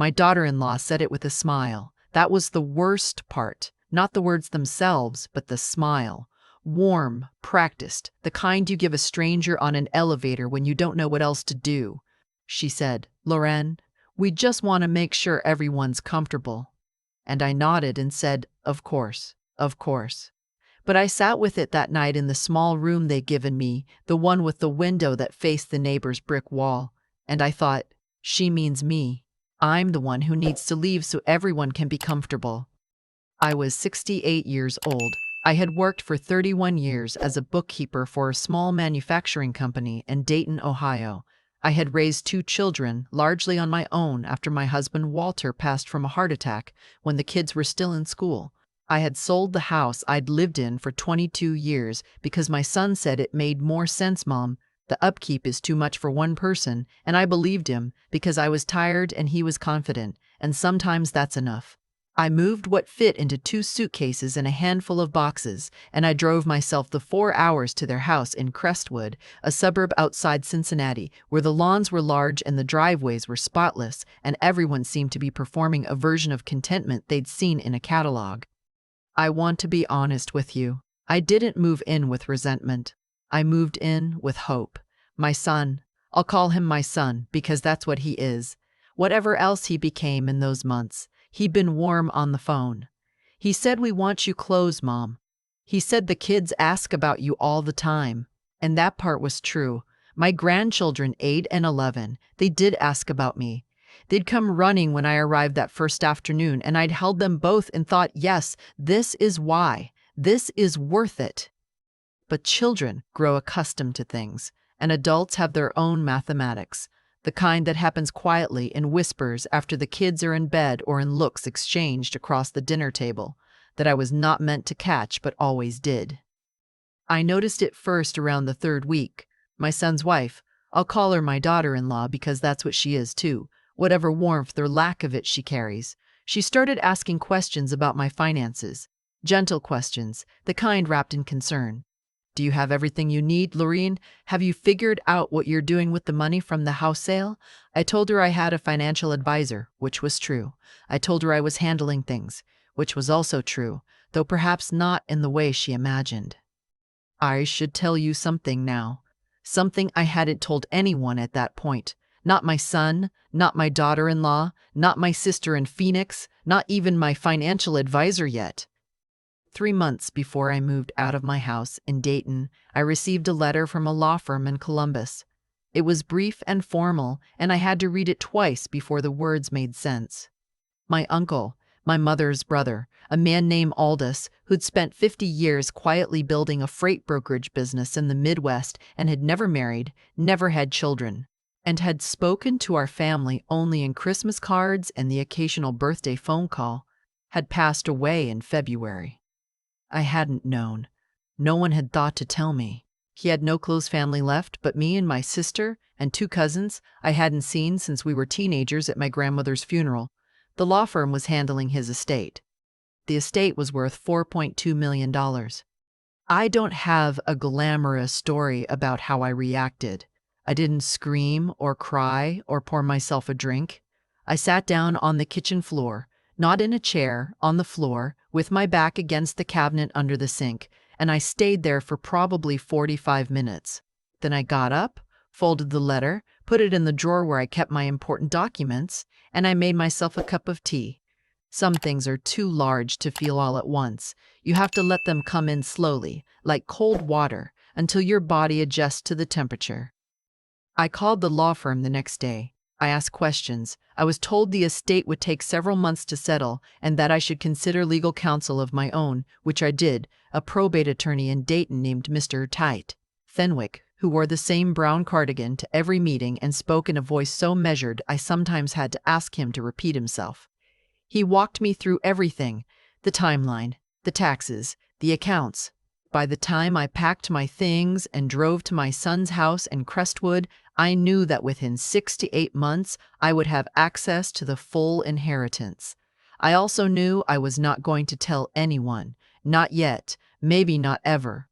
My daughter-in-law said it with a smile. That was the worst part. Not the words themselves, but the smile. Warm, practiced, the kind you give a stranger on an elevator when you don't know what else to do. She said, "Loren, we just want to make sure everyone's comfortable." And I nodded and said, "Of course, of course." But I sat with it that night in the small room they'd given me, the one with the window that faced the neighbor's brick wall, and I thought, she means me. I'm the one who needs to leave so everyone can be comfortable. I was 68 years old. I had worked for 31 years as a bookkeeper for a small manufacturing company in Dayton, Ohio. I had raised 2 children, largely on my own after my husband Walter passed from a heart attack when the kids were still in school. I had sold the house I'd lived in for 22 years because my son said it made more sense, Mom. The upkeep is too much for one person, and I believed him because I was tired and he was confident, and sometimes that's enough. I moved what fit into 2 suitcases and a handful of boxes, and I drove myself the 4 hours to their house in Crestwood, a suburb outside Cincinnati, where the lawns were large and the driveways were spotless, and everyone seemed to be performing a version of contentment they'd seen in a catalog. I want to be honest with you. I didn't move in with resentment. I moved in with hope. My son, I'll call him my son because that's what he is. Whatever else he became in those months, he'd been warm on the phone. He said, "We want you close, Mom." He said the kids ask about you all the time. And that part was true. My grandchildren, 8 and 11, they did ask about me. They'd come running when I arrived that first afternoon, and I'd held them both and thought, yes, this is why. This is worth it. But children grow accustomed to things, and adults have their own mathematics, the kind that happens quietly in whispers after the kids are in bed or in looks exchanged across the dinner table, that I was not meant to catch but always did. I noticed it first around the 3rd week. My son's wife, I'll call her my daughter-in-law because that's what she is too, whatever warmth or lack of it she carries. She started asking questions about my finances, gentle questions, the kind wrapped in concern. "Do you have everything you need, Lorene? Have you figured out what you're doing with the money from the house sale?" I told her I had a financial advisor, which was true. I told her I was handling things, which was also true, though perhaps not in the way she imagined. I should tell you something now. Something I hadn't told anyone at that point. Not my son, not my daughter-in-law, not my sister in Phoenix, not even my financial advisor yet. 3 months before I moved out of my house in Dayton, I received a letter from a law firm in Columbus. It was brief and formal, and I had to read it twice before the words made sense. My uncle, my mother's brother, a man named Aldous, who'd spent 50 years quietly building a freight brokerage business in the Midwest and had never married, never had children, and had spoken to our family only in Christmas cards and the occasional birthday phone call, had passed away in February. I hadn't known. No one had thought to tell me. He had no close family left but me and my sister and 2 cousins I hadn't seen since we were teenagers at my grandmother's funeral. The law firm was handling his estate. The estate was worth $4.2 million. I don't have a glamorous story about how I reacted. I didn't scream or cry or pour myself a drink. I sat down on the kitchen floor, not in a chair, on the floor, with my back against the cabinet under the sink, and I stayed there for probably 45 minutes. Then I got up, folded the letter, put it in the drawer where I kept my important documents, and I made myself a cup of tea. Some things are too large to feel all at once. You have to let them come in slowly, like cold water, until your body adjusts to the temperature. I called the law firm the next day. I asked questions. I was told the estate would take several months to settle and that I should consider legal counsel of my own, which I did, a probate attorney in Dayton named Mr. Tite Fenwick, who wore the same brown cardigan to every meeting and spoke in a voice so measured I sometimes had to ask him to repeat himself. He walked me through everything, the timeline, the taxes, the accounts. By the time I packed my things and drove to my son's house in Crestwood, I knew that within 6 to 8 months I would have access to the full inheritance. I also knew I was not going to tell anyone, not yet, maybe not ever.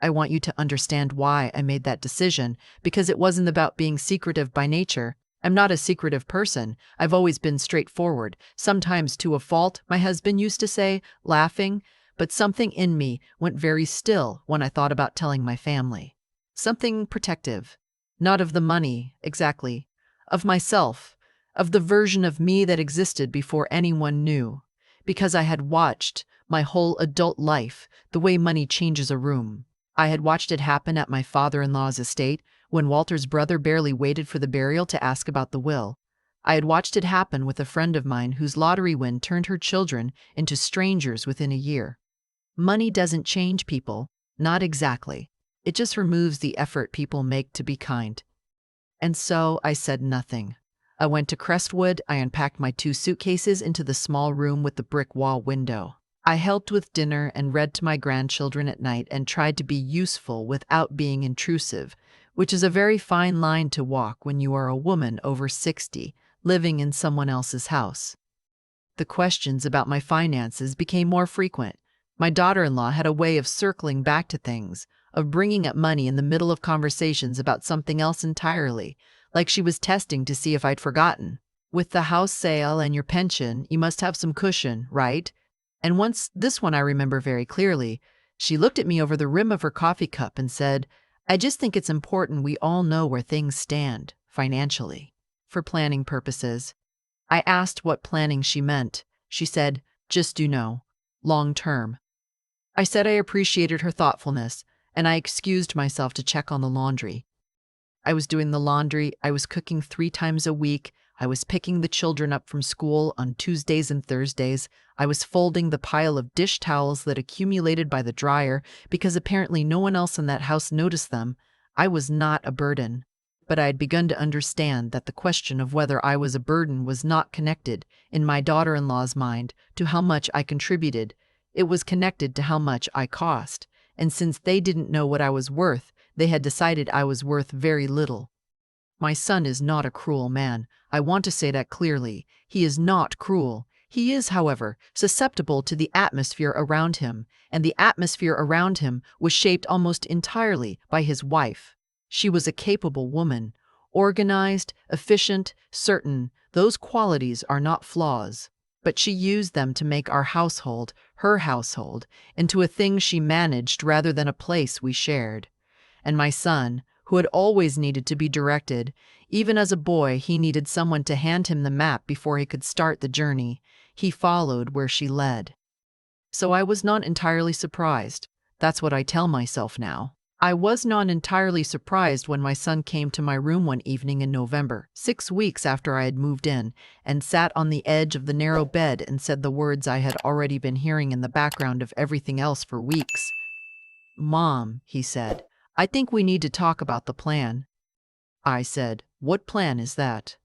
I want you to understand why I made that decision, because it wasn't about being secretive by nature. I'm not a secretive person. I've always been straightforward, sometimes to a fault, my husband used to say, laughing, but something in me went very still when I thought about telling my family. Something protective. Not of the money, exactly. Of myself. Of the version of me that existed before anyone knew. Because I had watched, my whole adult life, the way money changes a room. I had watched it happen at my father-in-law's estate, when Walter's brother barely waited for the burial to ask about the will. I had watched it happen with a friend of mine whose lottery win turned her children into strangers within a year. Money doesn't change people, not exactly. It just removes the effort people make to be kind. And so I said nothing. I went to Crestwood, I unpacked my 2 suitcases into the small room with the brick wall window. I helped with dinner and read to my grandchildren at night and tried to be useful without being intrusive, which is a very fine line to walk when you are a woman over 60, living in someone else's house. The questions about my finances became more frequent. My daughter-in-law had a way of circling back to things, of bringing up money in the middle of conversations about something else entirely, like she was testing to see if I'd forgotten. With the house sale and your pension, you must have some cushion, right? And once, this one I remember very clearly, she looked at me over the rim of her coffee cup and said, I just think it's important we all know where things stand, financially. For planning purposes. I asked what planning she meant. She said, just long term. I said I appreciated her thoughtfulness, and I excused myself to check on the laundry. I was doing the laundry, I was cooking 3 times a week, I was picking the children up from school on Tuesdays and Thursdays, I was folding the pile of dish towels that accumulated by the dryer because apparently no one else in that house noticed them. I was not a burden. But I had begun to understand that the question of whether I was a burden was not connected, in my daughter-in-law's mind, to how much I contributed. It was connected to how much I cost, and since they didn't know what I was worth, they had decided I was worth very little. My son is not a cruel man. I want to say that clearly. He is not cruel. He is, however, susceptible to the atmosphere around him, and the atmosphere around him was shaped almost entirely by his wife. She was a capable woman, organized, efficient, certain. Those qualities are not flaws. But she used them to make our household, her household, into a thing she managed rather than a place we shared. And my son, who had always needed to be directed, even as a boy he needed someone to hand him the map before he could start the journey, he followed where she led. So I was not entirely surprised. That's what I tell myself now. I was not entirely surprised when my son came to my room one evening in November, 6 weeks after I had moved in, and sat on the edge of the narrow bed and said the words I had already been hearing in the background of everything else for weeks. Mom, he said, I think we need to talk about the plan. I said, what plan is that?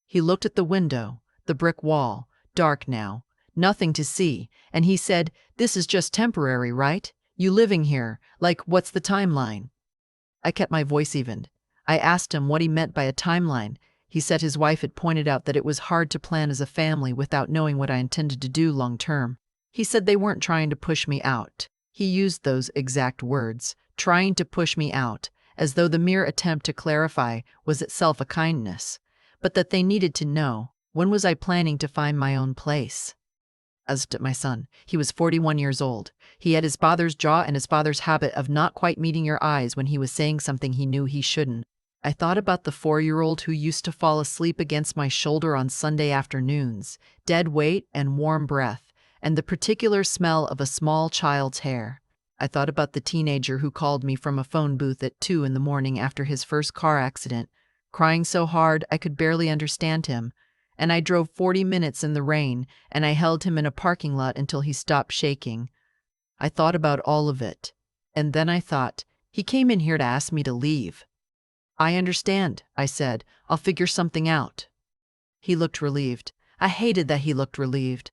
He looked at the window, the brick wall, dark now, nothing to see, and he said, this is just temporary, right? You living here, like, what's the timeline? I kept my voice evened. I asked him what he meant by a timeline. He said his wife had pointed out that it was hard to plan as a family without knowing what I intended to do long term. He said they weren't trying to push me out. He used those exact words, trying to push me out, as though the mere attempt to clarify was itself a kindness, but that they needed to know, when was I planning to find my own place? As to my son, he was 41 years old. He had his father's jaw and his father's habit of not quite meeting your eyes when he was saying something he knew he shouldn't. I thought about the 4-year-old who used to fall asleep against my shoulder on Sunday afternoons, dead weight and warm breath, and the particular smell of a small child's hair. I thought about the teenager who called me from a phone booth at 2 in the morning after his first car accident, crying so hard I could barely understand him. And I drove 40 minutes in the rain, and I held him in a parking lot until he stopped shaking. I thought about all of it. And then I thought, he came in here to ask me to leave. I understand, I said. I'll figure something out. He looked relieved. I hated that he looked relieved.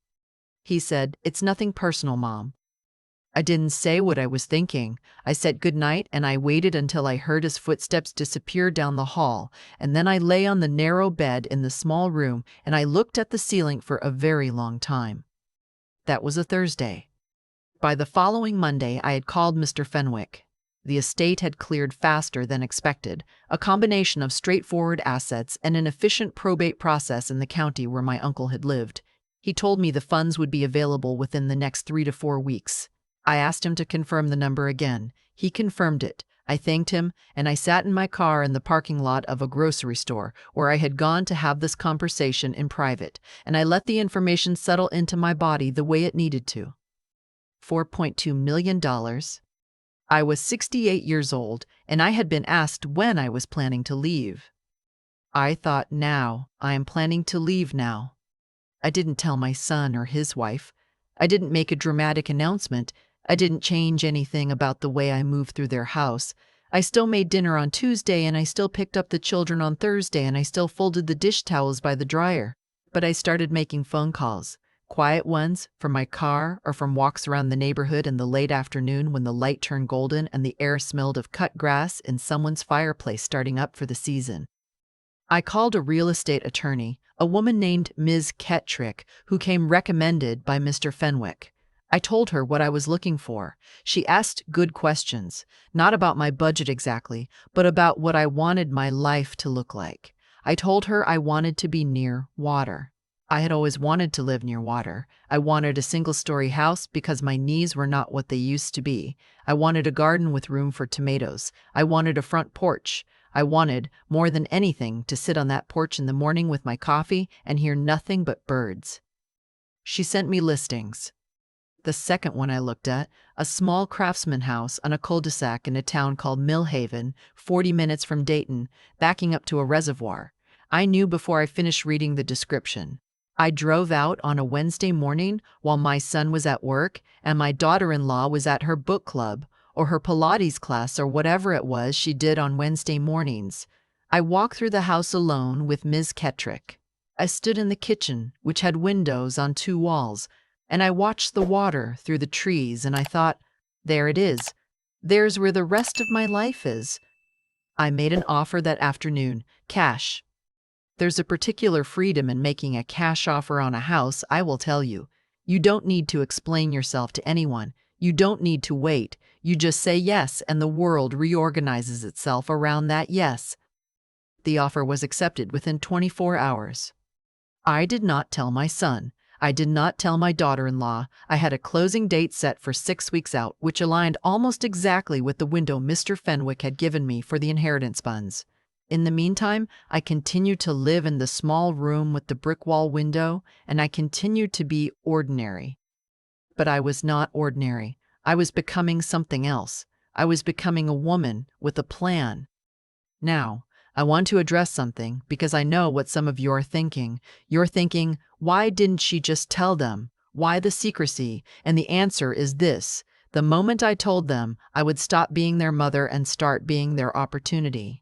He said, it's nothing personal, Mom. I didn't say what I was thinking. I said goodnight and I waited until I heard his footsteps disappear down the hall, and then I lay on the narrow bed in the small room and I looked at the ceiling for a very long time. That was a Thursday. By the following Monday I had called Mr. Fenwick. The estate had cleared faster than expected, a combination of straightforward assets and an efficient probate process in the county where my uncle had lived. He told me the funds would be available within the next 3 to 4 weeks. I asked him to confirm the number again. He confirmed it. I thanked him, and I sat in my car in the parking lot of a grocery store where I had gone to have this conversation in private, and I let the information settle into my body the way it needed to. $4.2 million. I was 68 years old, and I had been asked when I was planning to leave. I thought, now, I am planning to leave now. I didn't tell my son or his wife. I didn't make a dramatic announcement. I didn't change anything about the way I moved through their house. I still made dinner on Tuesday, and I still picked up the children on Thursday, and I still folded the dish towels by the dryer. But I started making phone calls. Quiet ones, from my car or from walks around the neighborhood in the late afternoon when the light turned golden and the air smelled of cut grass in someone's fireplace starting up for the season. I called a real estate attorney, a woman named Ms. Kettrick, who came recommended by Mr. Fenwick. I told her what I was looking for. She asked good questions, not about my budget exactly, but about what I wanted my life to look like. I told her I wanted to be near water. I had always wanted to live near water. I wanted a single-story house because my knees were not what they used to be. I wanted a garden with room for tomatoes. I wanted a front porch. I wanted, more than anything, to sit on that porch in the morning with my coffee and hear nothing but birds. She sent me listings. The second one I looked at, a small craftsman house on a cul-de-sac in a town called Millhaven, 40 minutes from Dayton, backing up to a reservoir. I knew before I finished reading the description. I drove out on a Wednesday morning while my son was at work and my daughter-in-law was at her book club or her Pilates class or whatever it was she did on Wednesday mornings. I walked through the house alone with Ms. Kettrick. I stood in the kitchen, which had windows on 2 walls, and I watched the water through the trees, and I thought, there it is. There's where the rest of my life is. I made an offer that afternoon, cash. There's a particular freedom in making a cash offer on a house, I will tell you. You don't need to explain yourself to anyone. You don't need to wait. You just say yes, and the world reorganizes itself around that yes. The offer was accepted within 24 hours. I did not tell my son. I did not tell my daughter-in-law. I had a closing date set for 6 weeks out, which aligned almost exactly with the window Mr. Fenwick had given me for the inheritance funds. In the meantime, I continued to live in the small room with the brick wall window, and I continued to be ordinary. But I was not ordinary. I was becoming something else. I was becoming a woman with a plan. Now, I want to address something because I know what some of you are thinking. You're thinking, why didn't she just tell them? Why the secrecy? And the answer is this. The moment I told them, I would stop being their mother and start being their opportunity.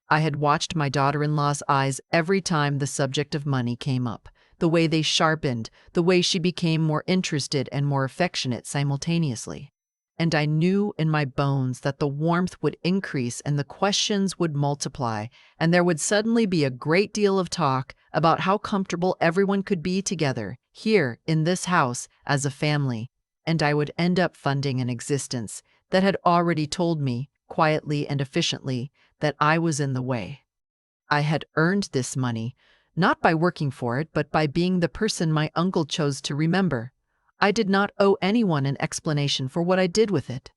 I had watched my daughter-in-law's eyes every time the subject of money came up, the way they sharpened, the way she became more interested and more affectionate simultaneously. And I knew in my bones that the warmth would increase and the questions would multiply, and there would suddenly be a great deal of talk about how comfortable everyone could be together, here, in this house, as a family. And I would end up funding an existence that had already told me, quietly and efficiently, that I was in the way. I had earned this money, not by working for it, but by being the person my uncle chose to remember. I did not owe anyone an explanation for what I did with it.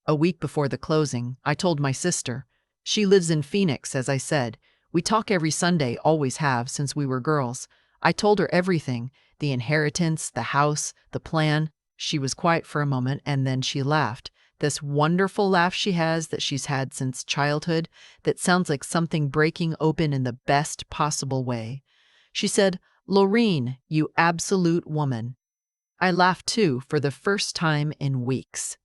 A week before the closing, I told my sister. She lives in Phoenix, as I said. We talk every Sunday, always have, since we were girls. I told her everything, the inheritance, the house, the plan. She was quiet for a moment, and then she laughed. This wonderful laugh she has that she's had since childhood that sounds like something breaking open in the best possible way. She said, "Lorene, you absolute woman." I laughed too for the first time in weeks.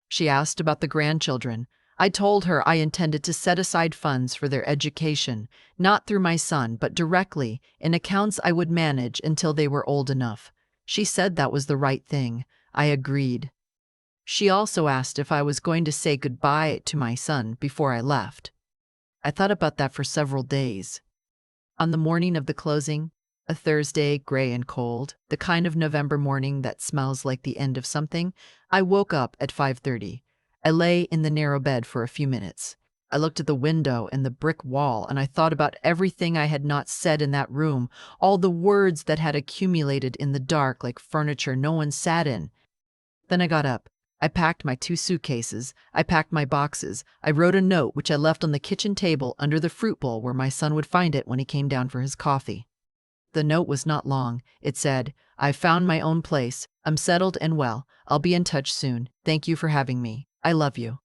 She asked about the grandchildren. I told her I intended to set aside funds for their education, not through my son, but directly in accounts I would manage until they were old enough. She said that was the right thing. I agreed. She also asked if I was going to say goodbye to my son before I left. I thought about that for several days. On the morning of the closing, a Thursday, gray and cold, the kind of November morning that smells like the end of something, I woke up at 5:30. I lay in the narrow bed for a few minutes. I looked at the window and the brick wall, and I thought about everything I had not said in that room, all the words that had accumulated in the dark like furniture no one sat in. Then I got up. I packed my 2 suitcases. I packed my boxes. I wrote a note which I left on the kitchen table under the fruit bowl where my son would find it when he came down for his coffee. The note was not long. It said, "I've found my own place. I'm settled and well. I'll be in touch soon. Thank you for having me. I love you."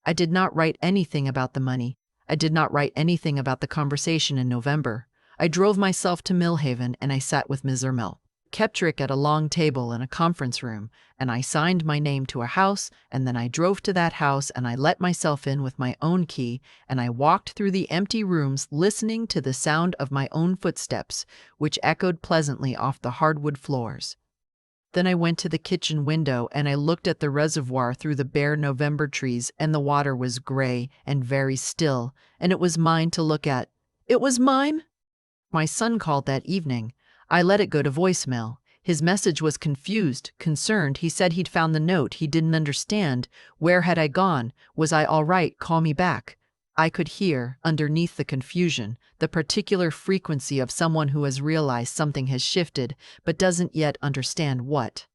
I did not write anything about the money. I did not write anything about the conversation in November. I drove myself to Millhaven and I sat with Ms. Ermel Keptrick at a long table in a conference room, and I signed my name to a house, and then I drove to that house and I let myself in with my own key, and I walked through the empty rooms listening to the sound of my own footsteps, which echoed pleasantly off the hardwood floors. Then I went to the kitchen window and I looked at the reservoir through the bare November trees, and the water was gray and very still, and it was mine to look at. It was mine? My son called that evening. I let it go to voicemail. His message was confused, concerned. He said he'd found the note. He didn't understand. Where had I gone? Was I all right? Call me back. I could hear, underneath the confusion, the particular frequency of someone who has realized something has shifted, but doesn't yet understand what.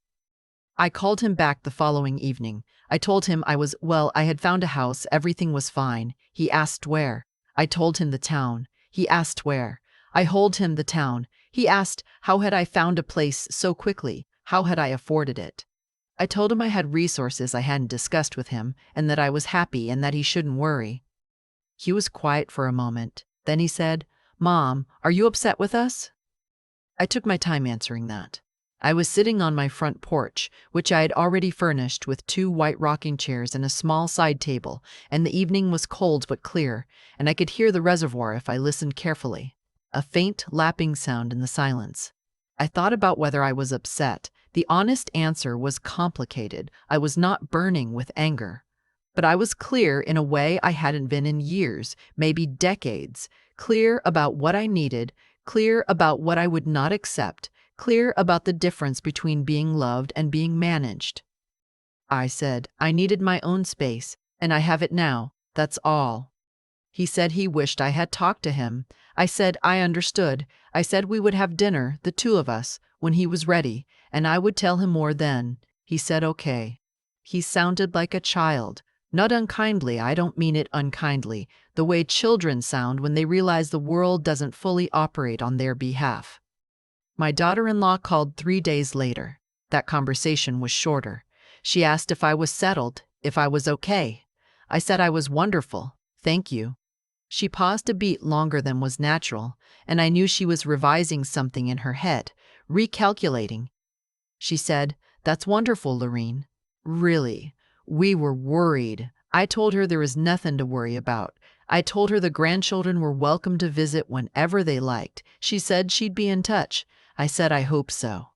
I called him back the following evening. I told him I had found a house, everything was fine. He asked where. I told him the town. He asked where. I told him the town. He asked, how had I found a place so quickly? How had I afforded it? I told him I had resources I hadn't discussed with him, and that I was happy and that he shouldn't worry. He was quiet for a moment. Then he said, "Mom, are you upset with us?" I took my time answering that. I was sitting on my front porch, which I had already furnished with 2 white rocking chairs and a small side table, and the evening was cold but clear, and I could hear the reservoir if I listened carefully. A faint lapping sound in the silence. I thought about whether I was upset. The honest answer was complicated. I was not burning with anger. But I was clear in a way I hadn't been in years, maybe decades, clear about what I needed, clear about what I would not accept, clear about the difference between being loved and being managed. I said, I needed my own space, and I have it now, that's all. He said he wished I had talked to him. I said I understood. I said we would have dinner, the 2 of us, when he was ready, and I would tell him more then. He said okay. He sounded like a child. Not unkindly, I don't mean it unkindly, the way children sound when they realize the world doesn't fully operate on their behalf. My daughter-in-law called 3 days later. That conversation was shorter. She asked if I was settled, if I was okay. I said I was wonderful, thank you. She paused a beat longer than was natural, and I knew she was revising something in her head, recalculating. She said, "That's wonderful, Lorene. Really. We were worried." I told her there was nothing to worry about. I told her the grandchildren were welcome to visit whenever they liked. She said she'd be in touch. I said I hope so.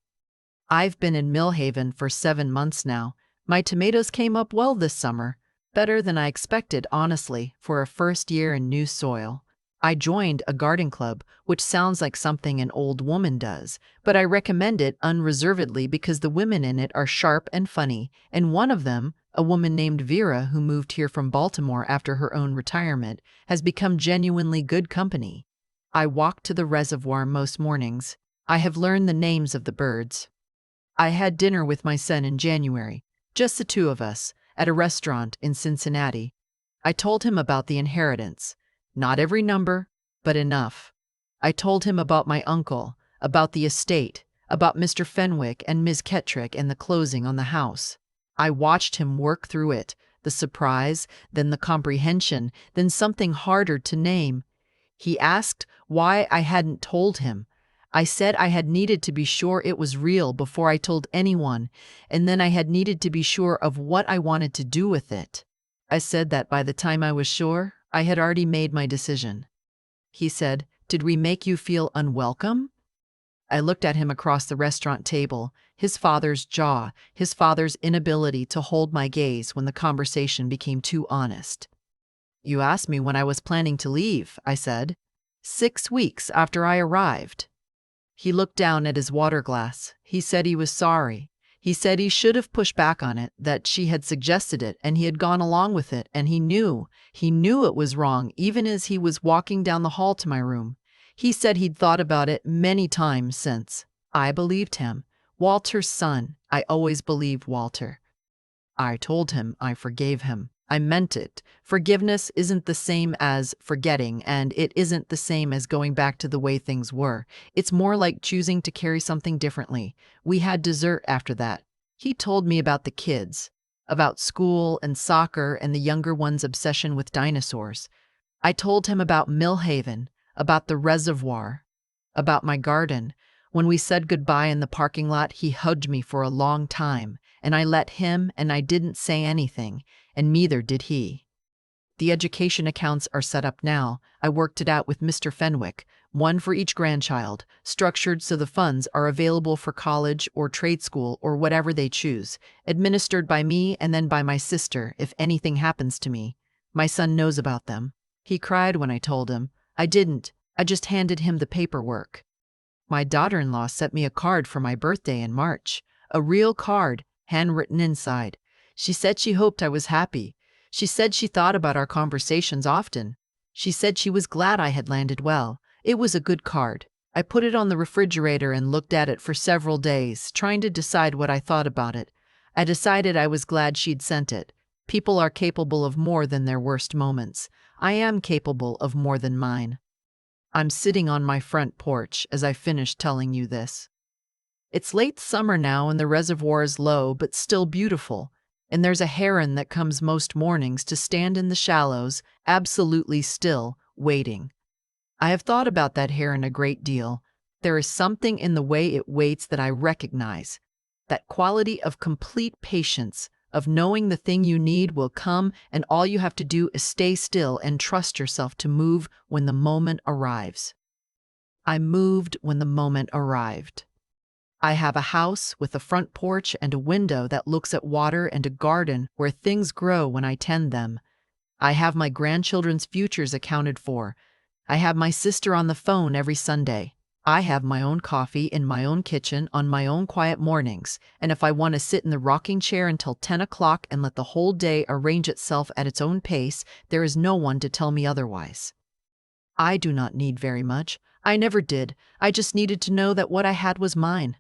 I've been in Millhaven for 7 months now. My tomatoes came up well this summer. Better than I expected, honestly, for a first year in new soil. I joined a garden club, which sounds like something an old woman does, but I recommend it unreservedly because the women in it are sharp and funny, and one of them, a woman named Vera who moved here from Baltimore after her own retirement, has become genuinely good company. I walk to the reservoir most mornings. I have learned the names of the birds. I had dinner with my son in January, just the 2 of us, at a restaurant in Cincinnati. I told him about the inheritance. Not every number, but enough. I told him about my uncle, about the estate, about Mr. Fenwick and Ms. Keptrick and the closing on the house. I watched him work through it, the surprise, then the comprehension, then something harder to name. He asked why I hadn't told him. I said I had needed to be sure it was real before I told anyone, and then I had needed to be sure of what I wanted to do with it. I said that by the time I was sure, I had already made my decision. He said, "Did we make you feel unwelcome?" I looked at him across the restaurant table, his father's jaw, his father's inability to hold my gaze when the conversation became too honest. "You asked me when I was planning to leave," I said. 6 weeks after I arrived. He looked down at his water glass. He said he was sorry. He said he should have pushed back on it, that she had suggested it, and he had gone along with it, and he knew it was wrong, even as he was walking down the hall to my room. He said he'd thought about it many times since. I believed him. Walter's son. I always believed Walter. I told him I forgave him. I meant it. Forgiveness isn't the same as forgetting, and it isn't the same as going back to the way things were. It's more like choosing to carry something differently. We had dessert after that. He told me about the kids, about school and soccer and the younger one's obsession with dinosaurs. I told him about Millhaven, about the reservoir, about my garden. When we said goodbye in the parking lot, he hugged me for a long time, and I let him, and I didn't say anything, and neither did he. The education accounts are set up now. I worked it out with Mr. Fenwick, one for each grandchild, structured so the funds are available for college or trade school or whatever they choose, administered by me and then by my sister if anything happens to me. My son knows about them. He cried when I told him. I didn't. I just handed him the paperwork. My daughter-in-law sent me a card for my birthday in March. A real card, handwritten inside. She said she hoped I was happy. She said she thought about our conversations often. She said she was glad I had landed well. It was a good card. I put it on the refrigerator and looked at it for several days, trying to decide what I thought about it. I decided I was glad she'd sent it. People are capable of more than their worst moments. I am capable of more than mine. I'm sitting on my front porch as I finish telling you this. It's late summer now and the reservoir is low but still beautiful, and there's a heron that comes most mornings to stand in the shallows, absolutely still, waiting. I have thought about that heron a great deal. There is something in the way it waits that I recognize. That quality of complete patience, of knowing the thing you need will come and all you have to do is stay still and trust yourself to move when the moment arrives. I moved when the moment arrived. I have a house with a front porch and a window that looks at water and a garden where things grow when I tend them. I have my grandchildren's futures accounted for. I have my sister on the phone every Sunday. I have my own coffee in my own kitchen on my own quiet mornings, and if I want to sit in the rocking chair until 10 o'clock and let the whole day arrange itself at its own pace, there is no one to tell me otherwise. I do not need very much. I never did. I just needed to know that what I had was mine.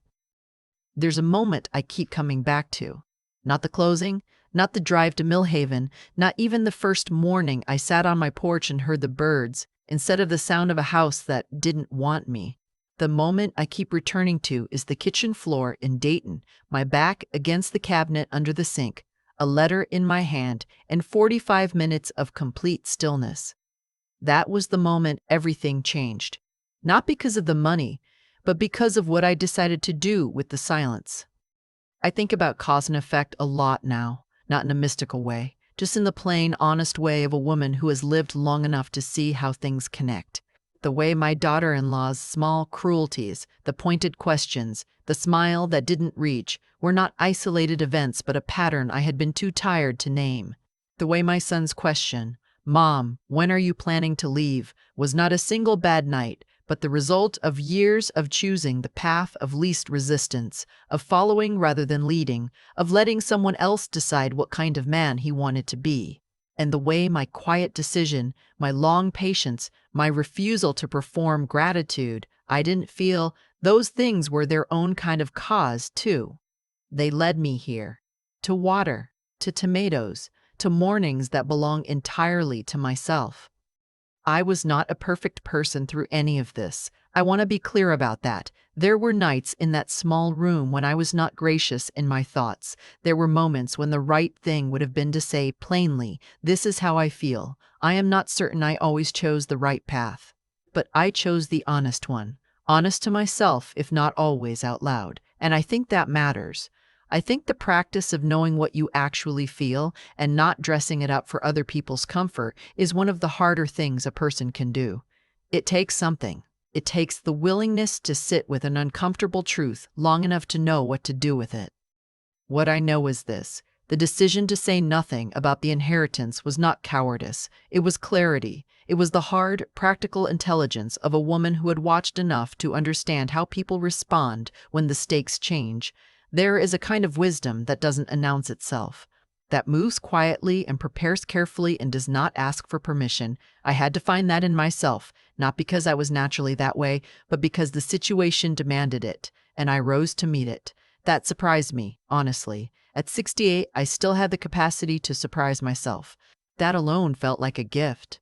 There's a moment I keep coming back to. Not the closing, not the drive to Millhaven, not even the first morning I sat on my porch and heard the birds, instead of the sound of a house that didn't want me. The moment I keep returning to is the kitchen floor in Dayton, my back against the cabinet under the sink, a letter in my hand, and 45 minutes of complete stillness. That was the moment everything changed. Not because of the money, but because of what I decided to do with the silence. I think about cause and effect a lot now, not in a mystical way, just in the plain, honest way of a woman who has lived long enough to see how things connect. The way my daughter-in-law's small cruelties, the pointed questions, the smile that didn't reach, were not isolated events but a pattern I had been too tired to name. The way my son's question, "Mom, when are you planning to leave?" was not a single bad night, but the result of years of choosing the path of least resistance, of following rather than leading, of letting someone else decide what kind of man he wanted to be. And the way my quiet decision, my long patience, my refusal to perform gratitude, I didn't feel, those things were their own kind of cause, too. They led me here. To water, to tomatoes, to mornings that belong entirely to myself. I was not a perfect person through any of this. I want to be clear about that. There were nights in that small room when I was not gracious in my thoughts. There were moments when the right thing would have been to say plainly, "This is how I feel." I am not certain I always chose the right path. But I chose the honest one. Honest to myself, if not always out loud. And I think that matters. I think the practice of knowing what you actually feel and not dressing it up for other people's comfort is one of the harder things a person can do. It takes something. It takes the willingness to sit with an uncomfortable truth long enough to know what to do with it. What I know is this. The decision to say nothing about the inheritance was not cowardice. It was clarity. It was the hard, practical intelligence of a woman who had watched enough to understand how people respond when the stakes change. There is a kind of wisdom that doesn't announce itself, that moves quietly and prepares carefully and does not ask for permission. I had to find that in myself, not because I was naturally that way, but because the situation demanded it, and I rose to meet it. That surprised me, honestly. At 68, I still had the capacity to surprise myself. That alone felt like a gift.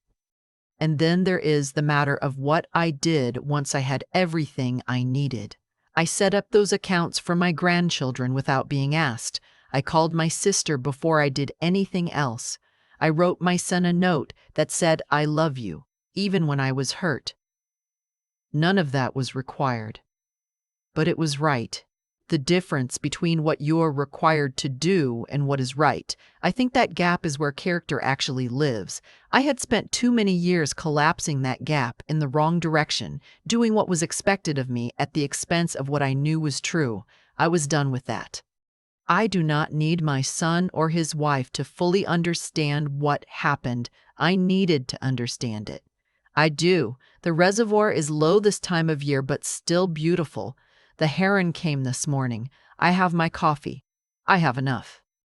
And then there is the matter of what I did once I had everything I needed. I set up those accounts for my grandchildren without being asked. I called my sister before I did anything else. I wrote my son a note that said, "I love you," even when I was hurt. None of that was required. But it was right. The difference between what you're required to do and what is right. I think that gap is where character actually lives. I had spent too many years collapsing that gap in the wrong direction, doing what was expected of me at the expense of what I knew was true. I was done with that. I do not need my son or his wife to fully understand what happened. I needed to understand it. I do. The reservoir is low this time of year, but still beautiful. The heron came this morning. I have my coffee. I have enough.